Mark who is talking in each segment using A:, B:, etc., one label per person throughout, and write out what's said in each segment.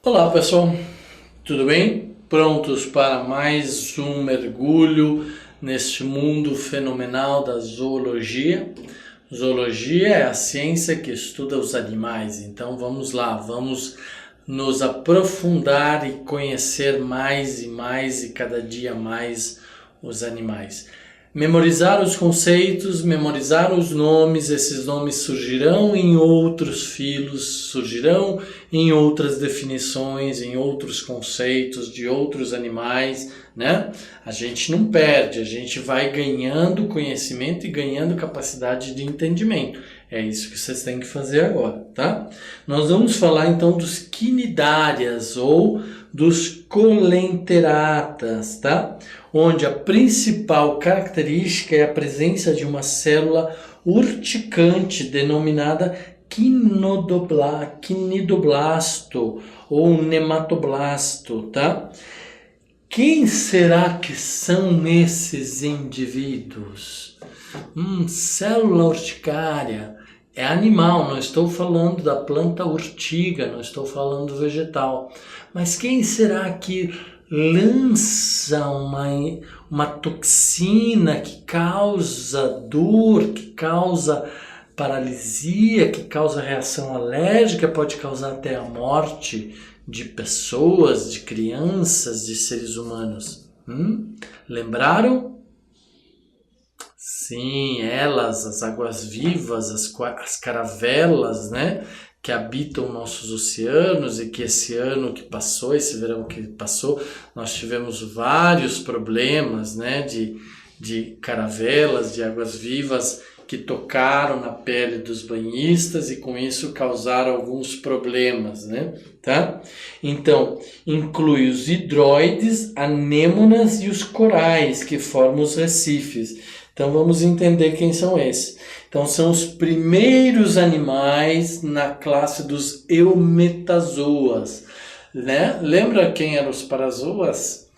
A: Olá pessoal, tudo bem? Prontos para mais um mergulho neste mundo fenomenal da zoologia? Zoologia é a ciência que estuda os animais, então vamos lá, vamos nos aprofundar e conhecer mais e mais e cada dia mais os animais. Memorizar os conceitos, memorizar os nomes, esses nomes surgirão em outros filos, surgirão em outras definições, em outros conceitos de outros animais, né? A gente não perde, a gente vai ganhando conhecimento e ganhando capacidade de entendimento. É isso que vocês têm que fazer agora, tá? Nós vamos falar então dos quinidárias ou dos coleenteratas, tá? Onde a principal característica é a presença de uma célula urticante denominada quinidoblasto ou nematoblasto, tá? Quem será que são esses indivíduos? Célula urticária é animal, não estou falando da planta urtiga, não estou falando do vegetal. Mas quem será que lança uma toxina que causa dor, que causa paralisia, que causa reação alérgica, pode causar até a morte de pessoas, de crianças, de seres humanos? Lembraram? Sim, elas, as águas-vivas, as caravelas, né? Que habitam nossos oceanos e que esse ano que passou, esse verão que passou, nós tivemos vários problemas, né? De caravelas, de águas-vivas que tocaram na pele dos banhistas e com isso causaram alguns problemas, né? Tá? Então, inclui os hidroides, anêmonas e os corais que formam os recifes. Então vamos entender quem são esses. Então são os primeiros animais na classe dos eumetazoas, né? Lembra quem eram os parazoas?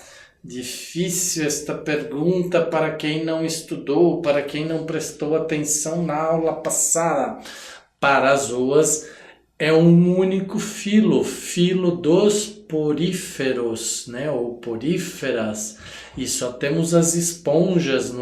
A: Difícil esta pergunta para quem não estudou, para quem não prestou atenção na aula passada. Parazoas é um único filo dos poríferos, né? Ou poríferas. E só temos as esponjas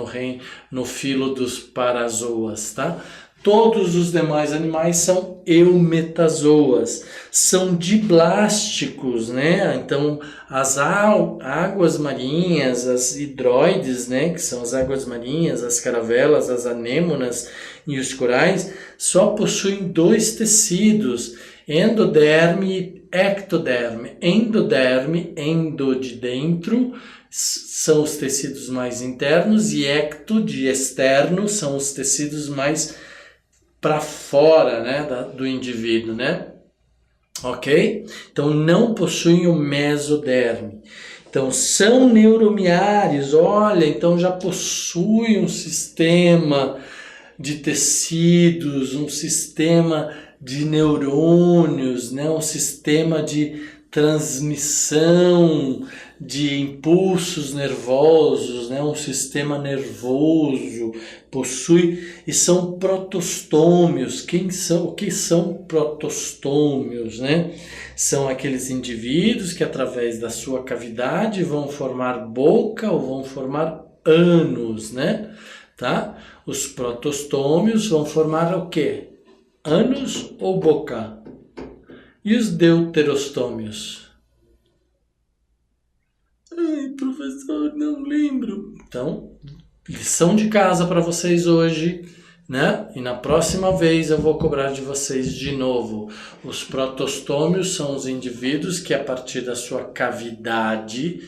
A: no filo dos parazoas, tá? Todos os demais animais são eumetazoas, são diblásticos, né? Então, as águas marinhas, as hidroides, né? Que são as águas marinhas, as caravelas, as anêmonas e os corais, só possuem dois tecidos, endoderme e ectoderme. Endoderme, endo de dentro, são os tecidos mais internos e ecto de externo são os tecidos mais para fora, né, do indivíduo, né? Ok? Então não possuem o mesoderme. Então são neuromiares, olha, então já possui um sistema de tecidos, um sistema de neurônios, né? Um sistema de transmissão de impulsos nervosos, né? Um sistema nervoso, possui e são protostômios. O que são protostômios, né? São aqueles indivíduos que através da sua cavidade vão formar boca ou vão formar ânus, né? Tá? Os protostômios vão formar o quê? Ânus ou boca? E os deuterostômios? Ai, professor, não lembro. Então, lição de casa para vocês hoje, né? E na próxima vez eu vou cobrar de vocês de novo. Os protostômios são os indivíduos que a partir da sua cavidade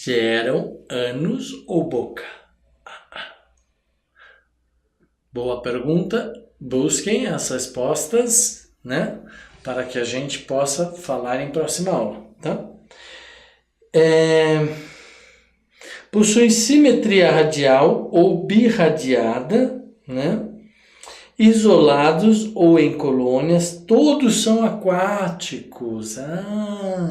A: geram ânus ou boca. Boa pergunta. Busquem as respostas, né? Para que a gente possa falar em próxima aula, tá? Possui simetria radial ou birradiada, né? Isolados ou em colônias, todos são aquáticos.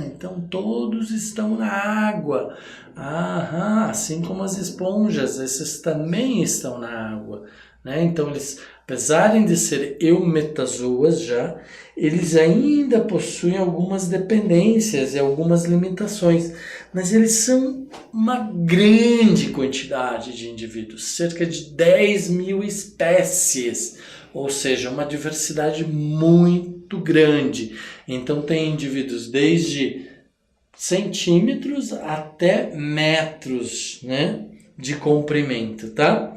A: Então todos estão na água. Assim como as esponjas, esses também estão na água, né? Então eles apesar de ser eumetazoas já, eles ainda possuem algumas dependências e algumas limitações, mas eles são uma grande quantidade de indivíduos, cerca de 10 mil espécies, ou seja, uma diversidade muito grande. Então tem indivíduos desde centímetros até metros, né, de comprimento, tá?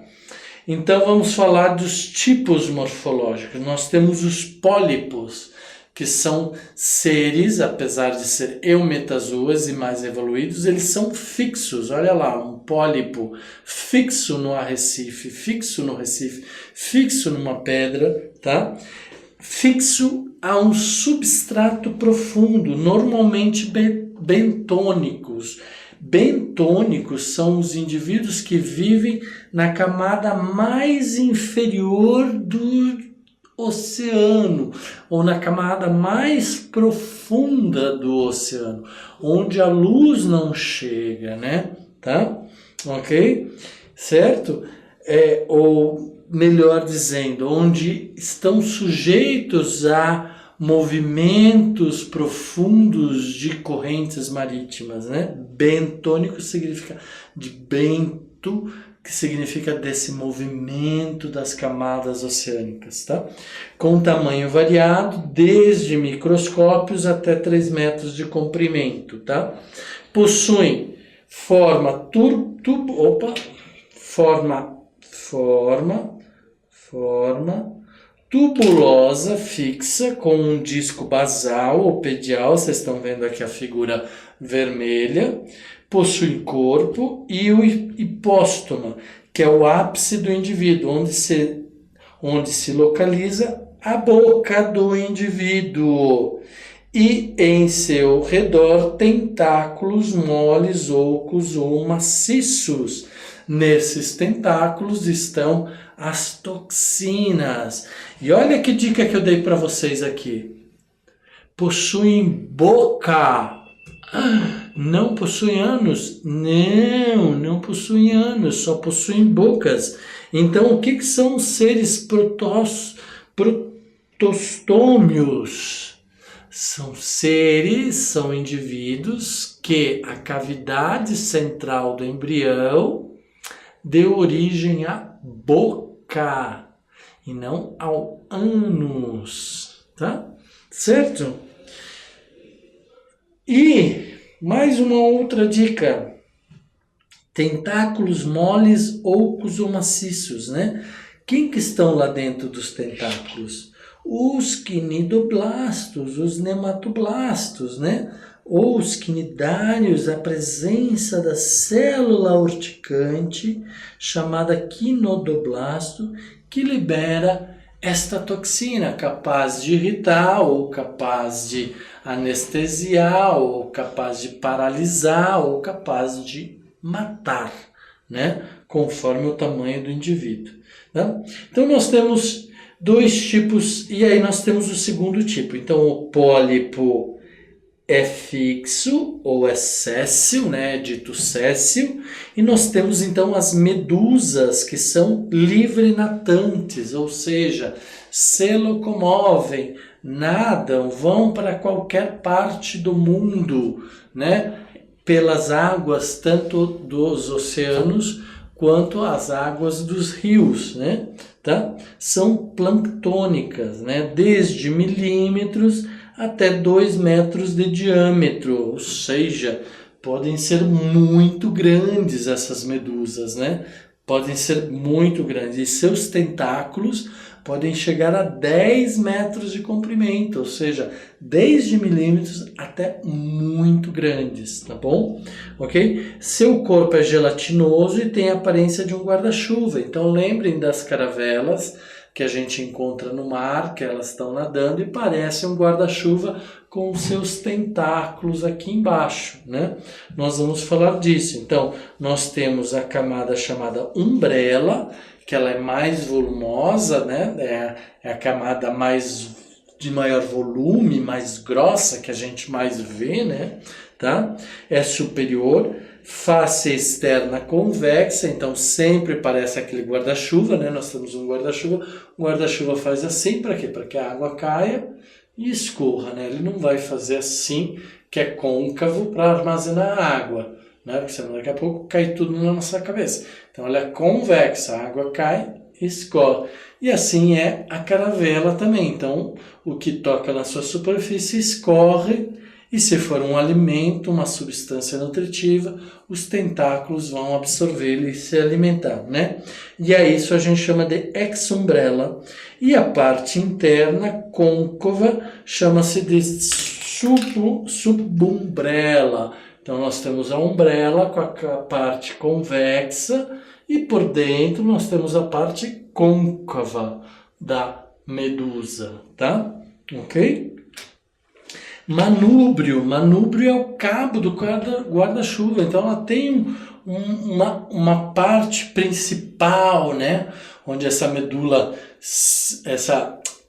A: Então vamos falar dos tipos morfológicos. Nós temos os pólipos, que são seres, apesar de ser eumetazoas e mais evoluídos, eles são fixos. Olha lá, um pólipo fixo no arrecife, fixo no recife, fixo numa pedra, tá? Fixo a um substrato profundo, normalmente bentônicos. Bentônicos são os indivíduos que vivem na camada mais inferior do oceano, ou na camada mais profunda do oceano, onde a luz não chega, né? Tá? Ok? Certo? Ou melhor dizendo, onde estão sujeitos a movimentos profundos de correntes marítimas, né? Bentônico significa de bento, que significa desse movimento das camadas oceânicas, tá? Com tamanho variado, desde microscópios até 3 metros de comprimento, tá? Possuem forma tubulosa fixa com um disco basal ou pedial, vocês estão vendo aqui a figura vermelha, possui corpo e o hipóstoma, que é o ápice do indivíduo, onde se localiza a boca do indivíduo. E em seu redor tentáculos moles, ocos ou maciços. Nesses tentáculos estão as toxinas. E olha que dica que eu dei para vocês aqui. Possuem boca. Não possuem ânus? Não possuem ânus, só possuem bocas. Então, o que são os seres protostômios? São indivíduos que a cavidade central do embrião deu origem à boca e não ao ânus, tá? Certo? E mais uma outra dica: tentáculos moles, ocos ou maciços, né? Quem que estão lá dentro dos tentáculos? Os quinidoblastos, os nematoblastos, né? Ou os quinidários, a presença da célula urticante, chamada quinidoblasto, que libera esta toxina, capaz de irritar, ou capaz de anestesiar, ou capaz de paralisar, ou capaz de matar, né? Conforme o tamanho do indivíduo. Tá? Então nós temos dois tipos, e aí nós temos o segundo tipo. Então o pólipo é fixo ou é séssil, né? Dito séssil, e nós temos então as medusas, que são livre-natantes, ou seja, se locomovem, nadam, vão para qualquer parte do mundo, né? Pelas águas tanto dos oceanos quanto as águas dos rios, né? Tá? São planctônicas, né? Desde milímetros até 2 metros de diâmetro, ou seja, podem ser muito grandes essas medusas, né? Podem ser muito grandes, e seus tentáculos podem chegar a 10 metros de comprimento, ou seja, desde milímetros até muito grandes, tá bom? Ok? Seu corpo é gelatinoso e tem a aparência de um guarda-chuva, então lembrem das caravelas que a gente encontra no mar, que elas estão nadando e parece um guarda-chuva com seus tentáculos aqui embaixo, né? Nós vamos falar disso. Então, nós temos a camada chamada umbrella, que ela é mais volumosa, né? É a camada de maior volume, mais grossa, que a gente mais vê, né? Tá? É superior, Face externa convexa, então sempre parece aquele guarda-chuva, né? Nós temos um guarda-chuva, o guarda-chuva faz assim, para quê? Para que a água caia e escorra, né? Ele não vai fazer assim, que é côncavo, para armazenar água, né? Porque senão daqui a pouco cai tudo na nossa cabeça. Então ela é convexa, a água cai e escorre. E assim é a caravela também. Então o que toca na sua superfície escorre. E se for um alimento, uma substância nutritiva, os tentáculos vão absorvê-lo e se alimentar, né? E a isso a gente chama de exumbrella. E a parte interna, côncava, chama-se de subumbrella. Então nós temos a umbrella com a parte convexa e por dentro nós temos a parte côncava da medusa, tá? Ok? Manúbrio é o cabo do guarda-chuva, então ela tem uma parte principal, né? Onde essa medula,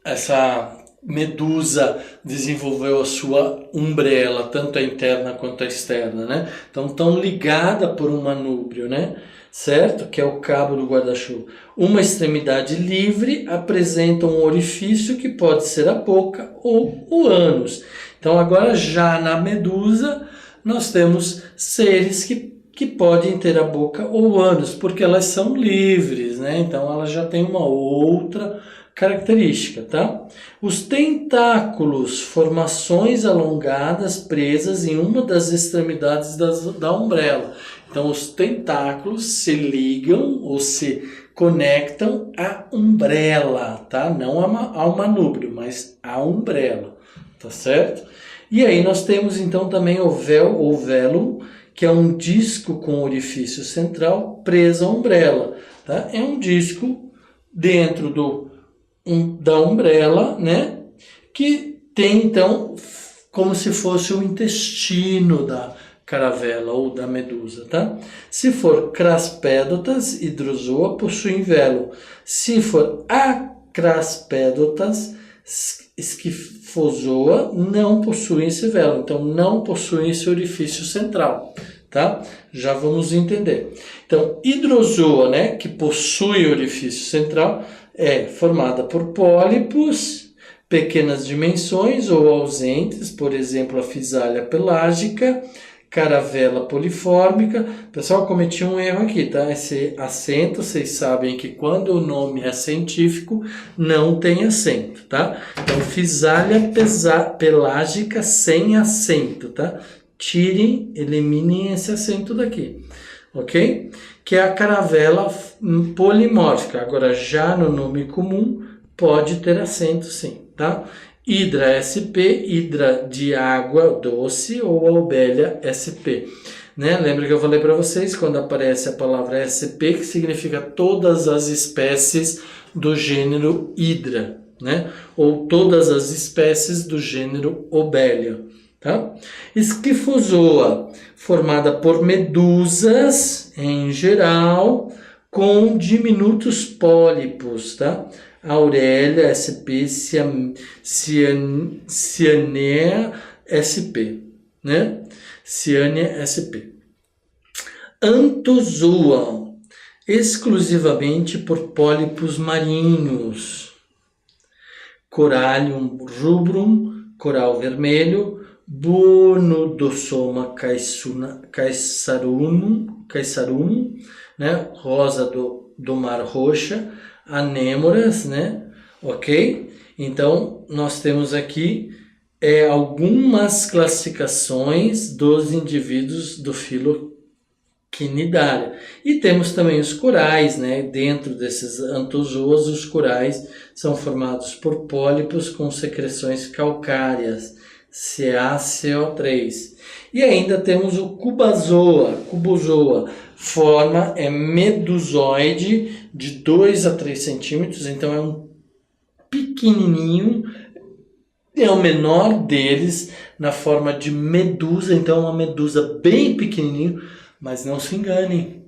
A: essa medusa desenvolveu a sua umbrella, tanto a interna quanto a externa, né? Então estão ligada por um manúbrio, né? Certo? Que é o cabo do guarda-chuva. Uma extremidade livre apresenta um orifício que pode ser a boca ou o ânus. Então agora já na medusa nós temos seres que podem ter a boca ou o ânus, porque elas são livres, né? Então elas já têm uma outra característica, tá? Os tentáculos, formações alongadas presas em uma das extremidades da umbrella. Então os tentáculos se ligam ou se conectam à umbrella, tá? Não ao manúbrio, mas à umbrella, tá certo? E aí nós temos então também o véu ou velo, que é um disco com orifício central preso à umbrella, tá? É um disco dentro da umbrella, né? Que tem então como se fosse o intestino da caravela ou da medusa, tá? Se for craspédotas, hidrozoa, possuem velo. Se for acraspédotas, esquifozoa, não possuem esse velo. Então, não possuem esse orifício central, tá? Já vamos entender. Então, hidrozoa, né, que possui orifício central, é formada por pólipos, pequenas dimensões ou ausentes, por exemplo, a fisália pelágica, caravela poliformica. Pessoal, cometi um erro aqui, tá? Esse acento, vocês sabem que quando o nome é científico, não tem acento, tá? Então, fisália pelágica sem acento, tá? Tirem, eliminem esse acento daqui, ok? Que é a caravela polimórfica. Agora, já no nome comum, pode ter acento sim, tá? Hidra SP, hidra de água doce ou albélia SP. Né? Lembra que eu falei para vocês quando aparece a palavra SP, que significa todas as espécies do gênero Hidra, né? Ou todas as espécies do gênero Obélia. Tá? Esquifozoa, formada por medusas, em geral, com diminutos pólipos, tá? Aurélia SP, Cyanea SP, né? Cyanea SP. Anthozoa, exclusivamente por pólipos marinhos. Corallium rubrum, coral vermelho. Buonodossoma caesarum, né? Rosa do mar roxa. Anêmoras, né? Ok? Então, nós temos aqui algumas classificações dos indivíduos do filo Quinidária. E temos também os corais, né? Dentro desses anthozoas, os corais são formados por pólipos com secreções calcárias, CaCO3. E ainda temos o cubozoa, forma medusoide de 2 a 3 centímetros, então é um pequenininho, é o menor deles na forma de medusa, então é uma medusa bem pequenininho, mas não se enganem,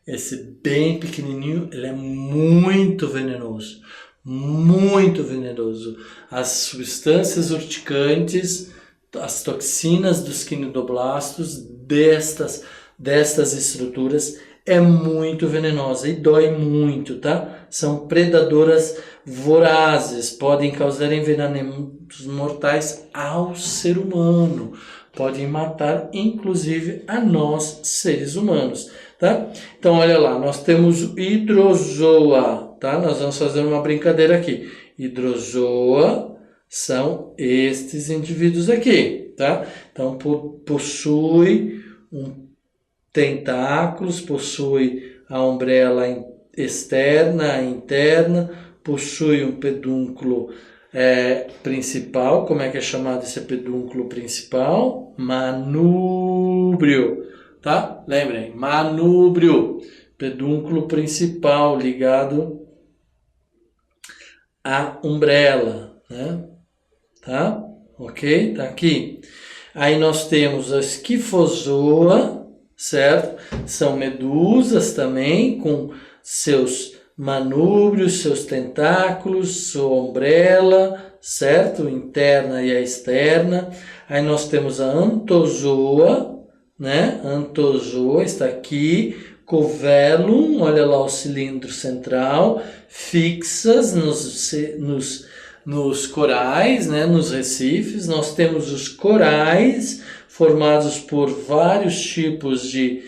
A: esse bem pequenininho ele é muito venenoso. Muito venenoso. As substâncias urticantes, as toxinas dos quinidoblastos destas destas estruturas é muito venenosa e dói muito, tá? São predadoras vorazes, podem causar envenenamentos mortais ao ser humano, podem matar inclusive a nós, seres humanos, tá? Então olha lá, nós temos o hidrozoa, tá? Nós vamos fazer uma brincadeira aqui. Hidrozoa são estes indivíduos aqui, tá? Então possui tentáculos, possui a umbela externa, interna, possui um pedúnculo principal. Como é que é chamado esse pedúnculo principal? Manúbrio, tá? Lembrem, manúbrio, pedúnculo principal ligado à umbela, né? Tá? Ok? Tá aqui. Aí nós temos a esquifozoa, certo? São medusas também, com seus manúbrios, seus tentáculos, sua ombela, certo? Interna e a externa. Aí nós temos a antozoa, né? Antozoa está aqui. Covellum, olha lá o cilindro central, fixas nos corais, né? Nos recifes. Nós temos os corais, formados por vários tipos de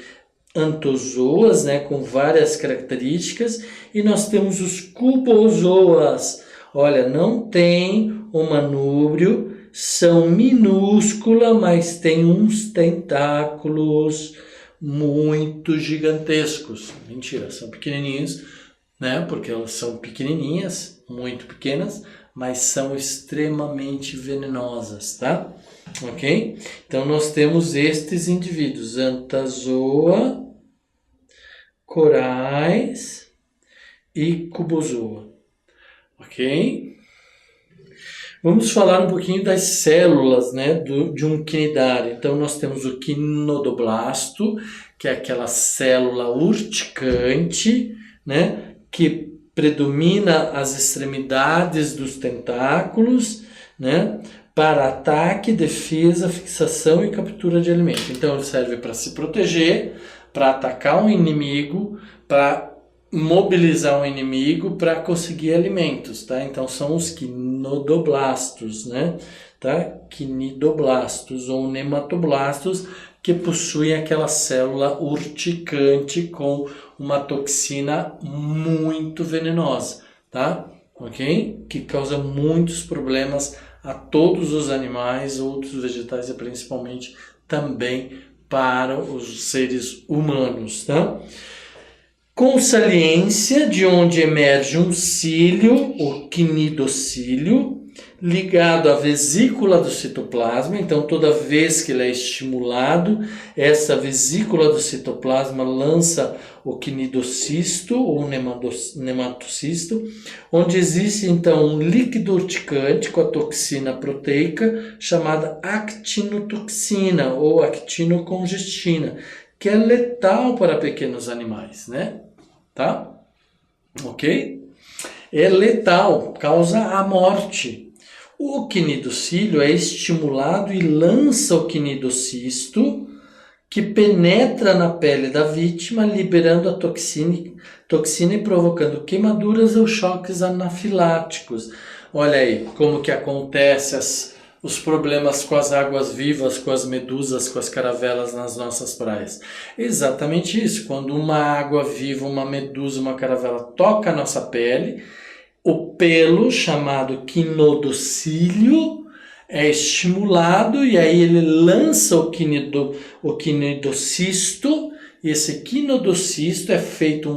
A: antozoas, né, com várias características, e nós temos os cubozoas. Olha, não tem o manúbrio, são minúsculas, mas têm uns tentáculos muito gigantescos. Mentira, são pequenininhos, né, porque elas são pequenininhas, muito pequenas, mas são extremamente venenosas, tá? Ok? Então, nós temos estes indivíduos, antazoa, corais e cubozoa. Ok? Vamos falar um pouquinho das células, né, de um quinidário. Então, nós temos o quinidoblasto, que é aquela célula urticante, né, que predomina as extremidades dos tentáculos, né, para ataque, defesa, fixação e captura de alimento. Então, ele serve para se proteger, para atacar um inimigo, para mobilizar um inimigo, para conseguir alimentos, tá? Então, são os quinidoblastos, né? Tá? Quinidoblastos ou nematoblastos, que possuem aquela célula urticante com uma toxina muito venenosa, tá? Ok? Que causa muitos problemas a todos os animais, outros vegetais e principalmente também para os seres humanos, tá? Com saliência, de onde emerge um cílio, o quinidocílio, ligado à vesícula do citoplasma. Então, toda vez que ele é estimulado, essa vesícula do citoplasma lança o quinidocisto ou nematocisto, onde existe então um líquido urticante com a toxina proteica chamada actinotoxina ou actinocongestina, que é letal para pequenos animais, né? Tá? Ok? É letal, causa a morte. O quinidocílio é estimulado e lança o quinidocisto, que penetra na pele da vítima, liberando a toxina e provocando queimaduras ou choques anafiláticos. Olha aí como que acontece os problemas com as águas vivas, com as medusas, com as caravelas nas nossas praias. Exatamente isso. Quando uma água viva, uma medusa, uma caravela toca a nossa pele, o pelo, chamado quinodocílio, é estimulado e aí ele lança o quinidocisto. E esse quinidocisto é feito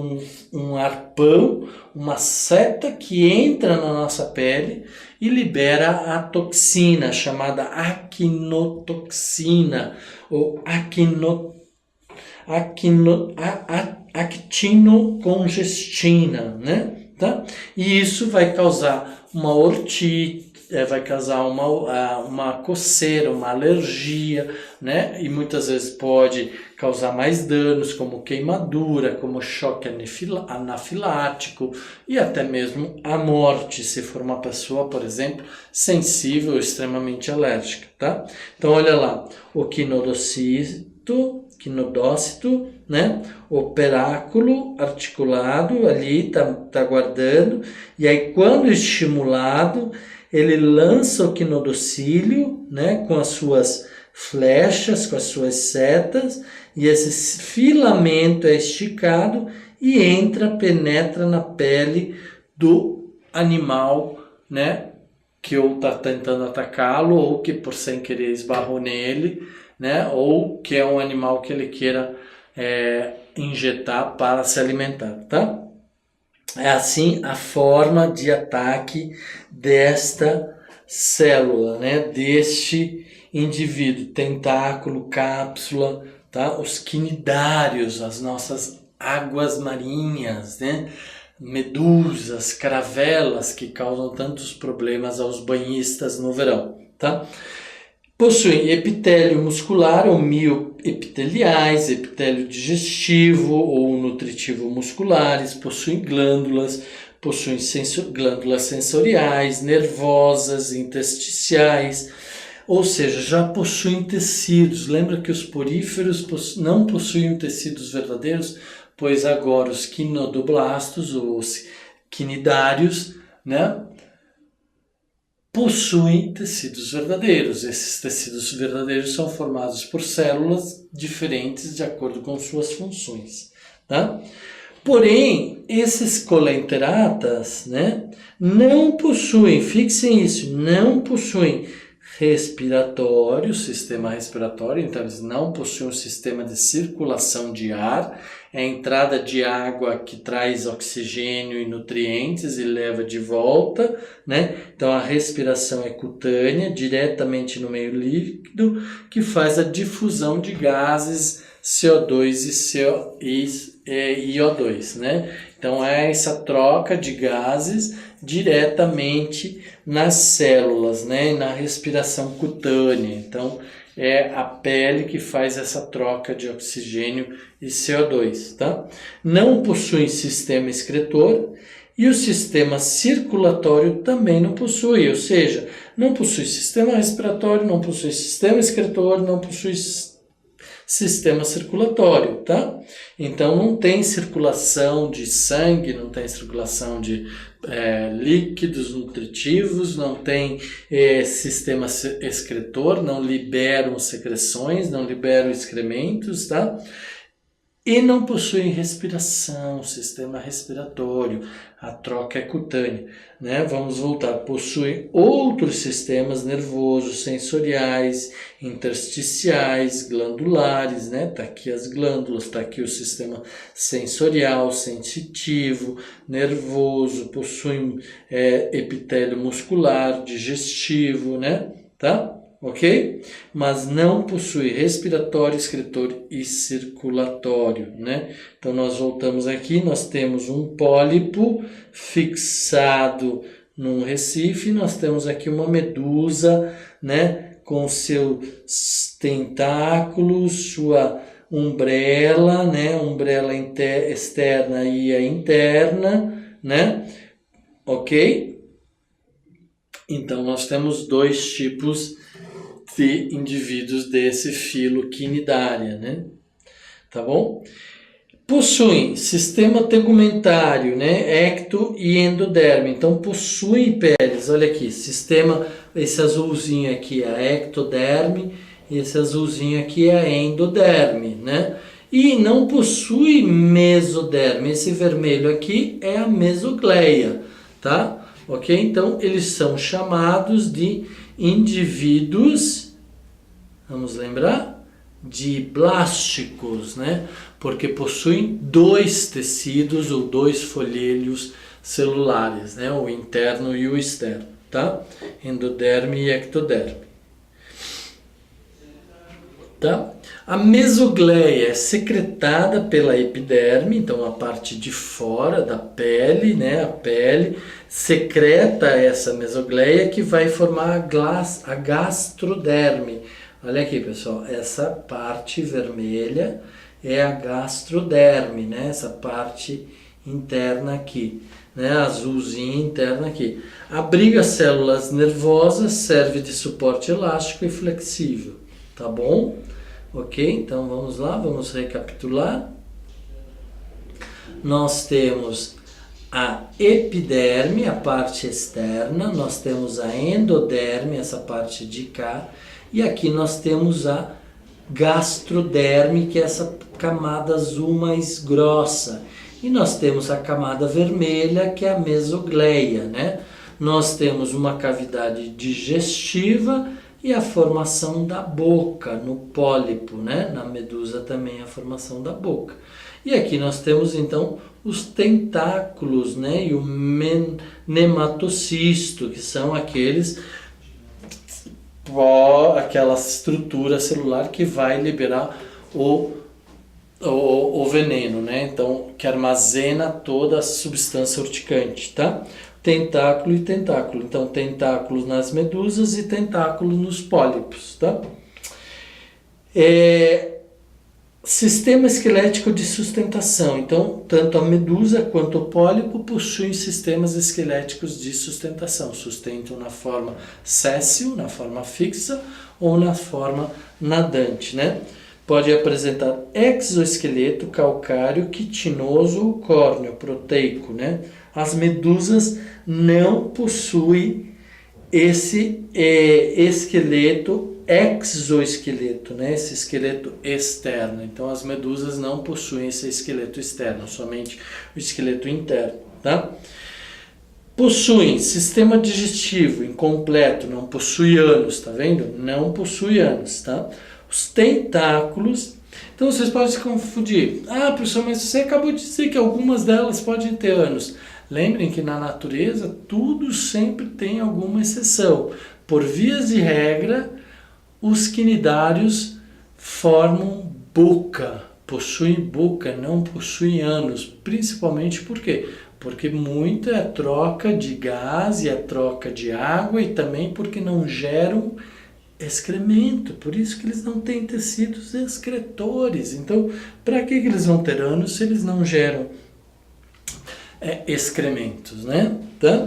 A: um arpão, uma seta que entra na nossa pele e libera a toxina, chamada actinotoxina, ou actinocongestina, né? Tá? E isso vai causar uma ortite, vai causar uma coceira, uma alergia, né? E muitas vezes pode causar mais danos, como queimadura, como choque anafilático e até mesmo a morte, se for uma pessoa, por exemplo, sensível ou extremamente alérgica, tá? Então, olha lá, o quinidocisto quinodócito, né? Operáculo articulado ali, tá guardando, e aí quando estimulado, ele lança o quinodocílio, né? Com as suas flechas, com as suas setas, e esse filamento é esticado e penetra na pele do animal, né? Que ou está tentando atacá-lo, ou que por sem querer esbarrou nele, né? Ou que é um animal que ele queira injetar para se alimentar, tá? É assim a forma de ataque desta célula, né? Deste indivíduo, tentáculo, cápsula, tá? Os quinidários, as nossas águas marinhas, né? Medusas, caravelas que causam tantos problemas aos banhistas no verão, tá? Possuem epitélio muscular ou mioepiteliais, epitélio digestivo ou nutritivo musculares, possuem glândulas, possuem glândulas sensoriais, nervosas, intersticiais, ou seja, já possuem tecidos. Lembra que os poríferos não possuem tecidos verdadeiros? Pois agora os quinodoblastos, os quinidários, né, possuem tecidos verdadeiros. Esses tecidos verdadeiros são formados por células diferentes de acordo com suas funções, tá? Porém, esses colenteratas, né, não possuem, fixem isso, não possuem sistema respiratório, então eles não possuem um sistema de circulação de ar, é a entrada de água que traz oxigênio e nutrientes e leva de volta, né? Então a respiração é cutânea, diretamente no meio líquido, que faz a difusão de gases CO2 e IO2, né? Então é essa troca de gases diretamente nas células, né? Na respiração cutânea. Então é a pele que faz essa troca de oxigênio e CO2, tá? Não possui sistema excretor e o sistema circulatório também não possui, ou seja, não possui sistema respiratório, não possui sistema excretor, não possui sistema circulatório, tá? Então não tem circulação de sangue, não tem circulação de líquidos nutritivos, não tem sistema excretor, não liberam secreções, não liberam excrementos, tá? E não possuem respiração, sistema respiratório, a troca é cutânea, né? Vamos voltar, possuem outros sistemas nervosos, sensoriais, intersticiais, glandulares, né? Tá aqui as glândulas, tá aqui o sistema sensorial, sensitivo, nervoso, possuem epitélio muscular, digestivo, né? Tá? Ok? Mas não possui respiratório, excretor e circulatório, né? Então nós voltamos aqui, nós temos um pólipo fixado num recife, nós temos aqui uma medusa, né? Com seus tentáculos, sua umbrella, né? Umbrella externa e a interna, né? Ok? Então nós temos dois tipos de indivíduos desse filo quinidária, né? Tá bom? Possuem sistema tegumentário, né? Ecto e endoderme. Então possuem peles. Olha aqui, sistema, esse azulzinho aqui é a ectoderme e esse azulzinho aqui é a endoderme, né? E não possui mesoderme. Esse vermelho aqui é a mesogleia, tá? Ok? Então eles são chamados de indivíduos, vamos lembrar, diblásticos, né? Porque possuem dois tecidos ou dois folheiros celulares, né? O interno e o externo, tá? Endoderme e ectoderme. Tá? A mesogleia é secretada pela epiderme, então a parte de fora da pele, né? A pele secreta essa mesogleia que vai formar a gastroderme. Olha aqui, pessoal, essa parte vermelha é a gastroderme, né? Essa parte interna aqui, né? Azulzinha interna aqui. Abriga células nervosas, serve de suporte elástico e flexível, tá bom? Ok? Então vamos lá, vamos recapitular. Nós temos a epiderme, a parte externa, nós temos a endoderme, essa parte de cá, e aqui nós temos a gastroderme, que é essa camada azul mais grossa. E nós temos a camada vermelha, que é a mesogleia, né? Nós temos uma cavidade digestiva e a formação da boca no pólipo, né? Na medusa também a formação da boca. E aqui nós temos então os tentáculos, né? E o nematocisto, que são aquela estrutura celular que vai liberar o veneno, né? Então, que armazena toda a substância urticante, tá? Tentáculo e tentáculo. Então, tentáculos nas medusas e tentáculo nos pólipos, tá? Sistema esquelético de sustentação. Então, tanto a medusa quanto o pólipo possuem sistemas esqueléticos de sustentação. Sustentam na forma séssil, na forma fixa ou na forma nadante, né? Pode apresentar exoesqueleto calcáreo, quitinoso ou córneo, proteico, né? As medusas não possuem esse esqueleto exoesqueleto, né? Esse esqueleto externo. Então as medusas não possuem esse esqueleto externo, somente o esqueleto interno, tá? Possuem sistema digestivo incompleto, não possui ânus, tá vendo? Não possui ânus, tá? Os tentáculos. Então vocês podem se confundir. Ah, professor, mas você acabou de dizer que algumas delas podem ter ânus. Lembrem que na natureza tudo sempre tem alguma exceção. Por vias de regra, os quinidários formam boca, possuem boca, não possuem ânus. Principalmente por quê? Porque muito é troca de gás e é troca de água e também porque não geram excremento. Por isso que eles não têm tecidos excretores. Então, para que eles vão ter ânus se eles não geram excrementos, né? Tá?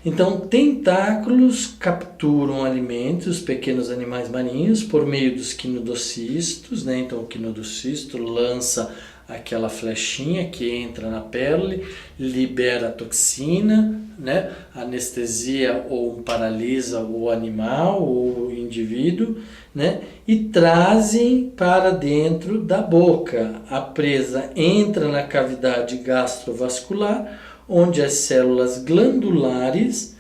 A: Então, tentáculos capturam alimentos, pequenos animais marinhos, por meio dos quinodocistos, né? Então, o quinodocisto lança aquela flechinha que entra na pele, libera a toxina, né? Anestesia ou paralisa o animal ou o indivíduo, né? E trazem para dentro da boca. A presa entra na cavidade gastrovascular, onde as células glandulares,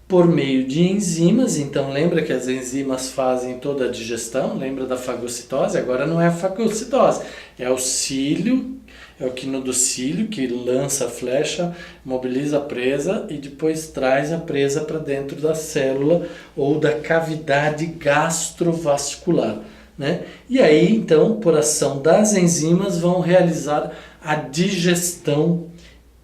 A: por meio de enzimas, então lembra que as enzimas fazem toda a digestão, lembra da fagocitose? Agora não é a fagocitose, é o cílio, é o quinodocílio que lança a flecha, mobiliza a presa e depois traz a presa para dentro da célula ou da cavidade gastrovascular, né? E aí, então, por ação das enzimas, vão realizar a digestão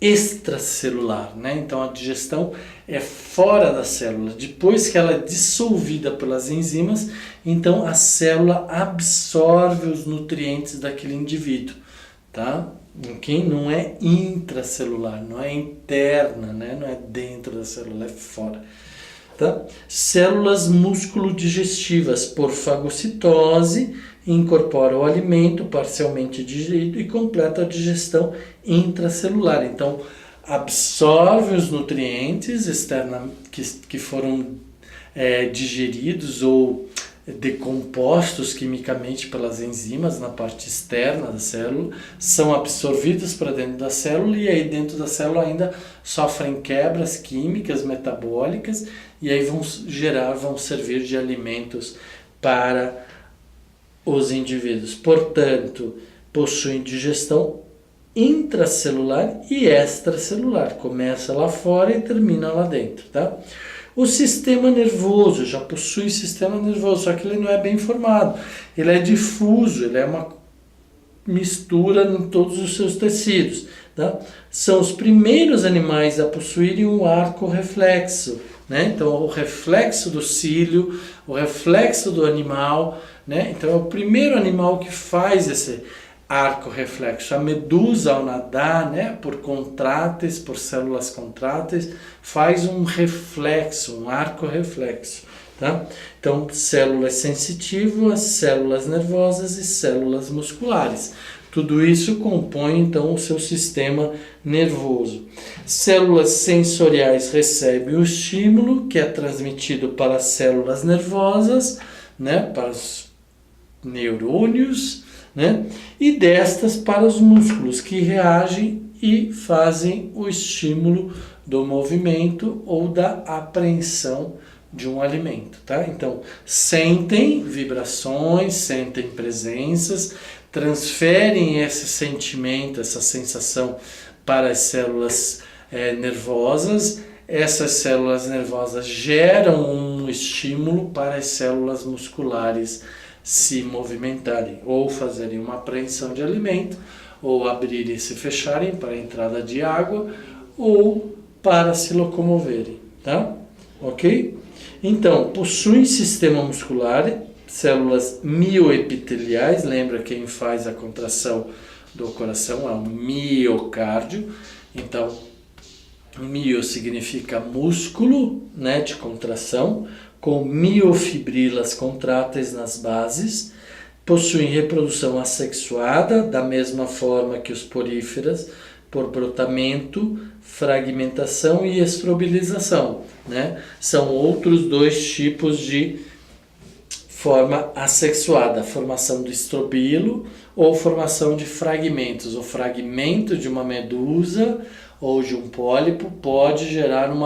A: extracelular, né? Então a digestão é fora da célula. Depois que ela é dissolvida pelas enzimas, então a célula absorve os nutrientes daquele indivíduo, tá? Okay? Não é intracelular, não é interna, né? Não é dentro da célula, é fora. Tá? Células músculo-digestivas, por fagocitose, incorpora o alimento parcialmente digerido e completa a digestão intracelular. Então, absorve os nutrientes que foram digeridos ou decompostos quimicamente pelas enzimas na parte externa da célula, são absorvidos para dentro da célula e aí dentro da célula ainda sofrem quebras químicas, metabólicas e aí vão servir de alimentos para os indivíduos. Portanto, possuem digestão intracelular e extracelular. Começa lá fora e termina lá dentro, tá? O sistema nervoso já possui sistema nervoso, só que ele não é bem formado. Ele é difuso, ele é uma mistura em todos os seus tecidos, tá? São os primeiros animais a possuírem um arco reflexo, né? Então, o reflexo do cílio, o reflexo do animal, né? Então, é o primeiro animal que faz esse arco reflexo. A medusa, ao nadar, né, por células contráteis, faz um reflexo, um arco reflexo, tá? Então, células sensitivas, células nervosas e células musculares. Tudo isso compõe, então, o seu sistema nervoso. Células sensoriais recebem o estímulo, que é transmitido para as células nervosas, né, para os neurônios, né, e destas para os músculos, que reagem e fazem o estímulo do movimento ou da apreensão de um alimento, tá? Então, sentem vibrações, sentem presenças, transferem esse sentimento, essa sensação para as células nervosas. Essas células nervosas geram um estímulo para as células musculares se movimentarem, ou fazerem uma apreensão de alimento, ou abrirem e se fecharem para a entrada de água, ou para se locomoverem, tá? Ok? Então, possuem sistema muscular, células mioepiteliais, lembra quem faz a contração do coração? É o miocárdio. Então, mio significa músculo, né, de contração, com miofibrilas contráteis nas bases. Possuem reprodução assexuada, da mesma forma que os poríferas, por brotamento, fragmentação e estrobilização, né? São outros dois tipos de forma assexuada, a formação do estrobilo ou formação de fragmentos. O fragmento de uma medusa ou de um pólipo pode gerar um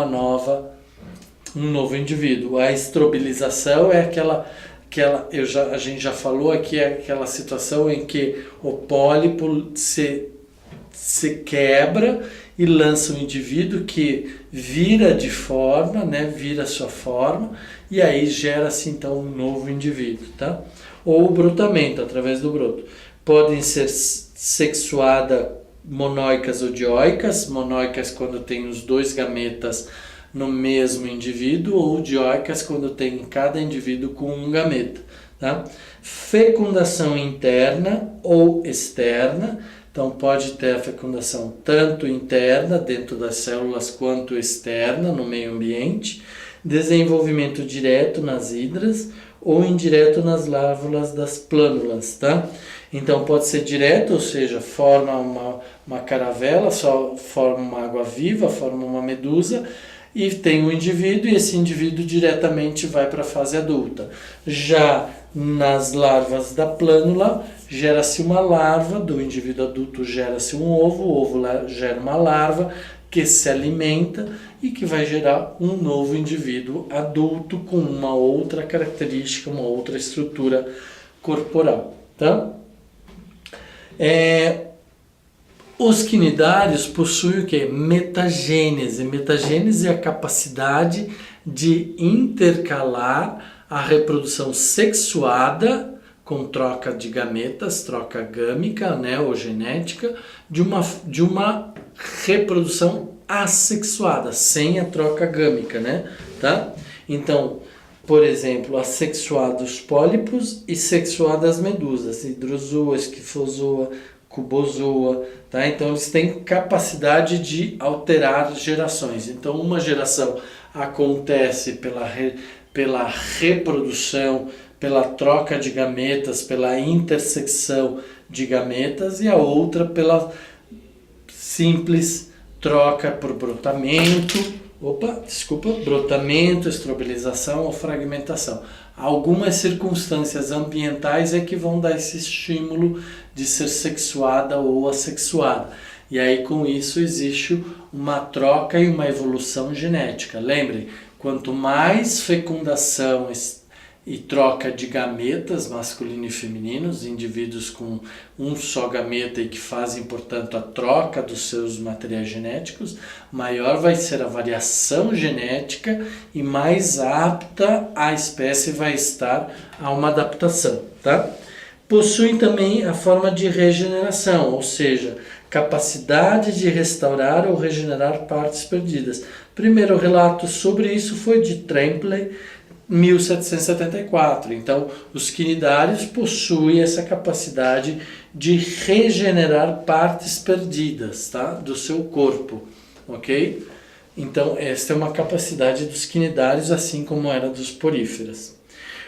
A: novo indivíduo. A estrobilização é a gente já falou aqui, é aquela situação em que o pólipo se quebra e lança um indivíduo que vira de forma, né, vira sua forma, e aí gera-se então um novo indivíduo, tá? Ou o brotamento, através do broto. Podem ser sexuadas monóicas ou dioicas, monóicas quando tem os dois gametas no mesmo indivíduo, ou dioicas quando tem cada indivíduo com um gameta, tá? Fecundação interna ou externa. Então, pode ter a fecundação tanto interna, dentro das células, quanto externa, no meio ambiente. Desenvolvimento direto nas hidras ou indireto nas larvas das plânulas, tá? Então, pode ser direto, ou seja, forma uma caravela, só forma uma água-viva, forma uma medusa, e tem um indivíduo, e esse indivíduo diretamente vai para a fase adulta. Já nas larvas da plânula, gera-se uma larva, do indivíduo adulto gera-se um ovo, o ovo gera uma larva que se alimenta e que vai gerar um novo indivíduo adulto com uma outra característica, uma outra estrutura corporal, tá? Os quinidários possuem o que? Metagênese. Metagênese é a capacidade de intercalar a reprodução sexuada com troca de gametas, troca gâmica, né, ou genética, de uma reprodução assexuada, sem a troca gâmica, né, tá? Então, por exemplo, assexuados pólipos e sexuadas medusas, hidrozoa, esquifozoa, cubozoa, tá? Então eles têm capacidade de alterar gerações. Então uma geração acontece pela reprodução, pela troca de gametas, pela intersecção de gametas, e a outra pela simples troca por brotamento, brotamento, estrobilização ou fragmentação. Algumas circunstâncias ambientais é que vão dar esse estímulo de ser sexuada ou assexuada. E aí com isso existe uma troca e uma evolução genética. Lembrem, quanto mais fecundação e troca de gametas, masculino e feminino, os indivíduos com um só gameta e que fazem, portanto, a troca dos seus materiais genéticos, maior vai ser a variação genética e mais apta a espécie vai estar a uma adaptação, tá? Possuem também a forma de regeneração, ou seja, capacidade de restaurar ou regenerar partes perdidas. Primeiro relato sobre isso foi de Tremblay, 1774. Então, os quinidários possuem essa capacidade de regenerar partes perdidas, tá, do seu corpo, ok? Então, esta é uma capacidade dos quinidários, assim como era dos poríferas.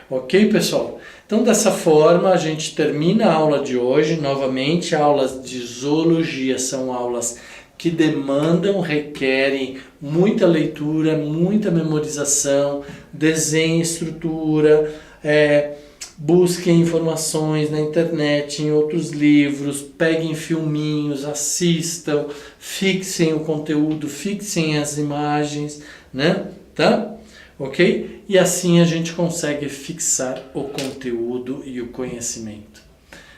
A: Ok, pessoal? Então, dessa forma, a gente termina a aula de hoje. Novamente, aulas de zoologia são aulas que demandam, requerem muita leitura, muita memorização, desenho, estrutura, busquem informações na internet, em outros livros, peguem filminhos, assistam, fixem o conteúdo, fixem as imagens, né? Tá? Ok? E assim a gente consegue fixar o conteúdo e o conhecimento.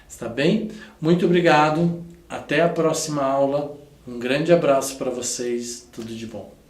A: Está bem? Muito obrigado. Até a próxima aula. Um grande abraço para vocês. Tudo de bom.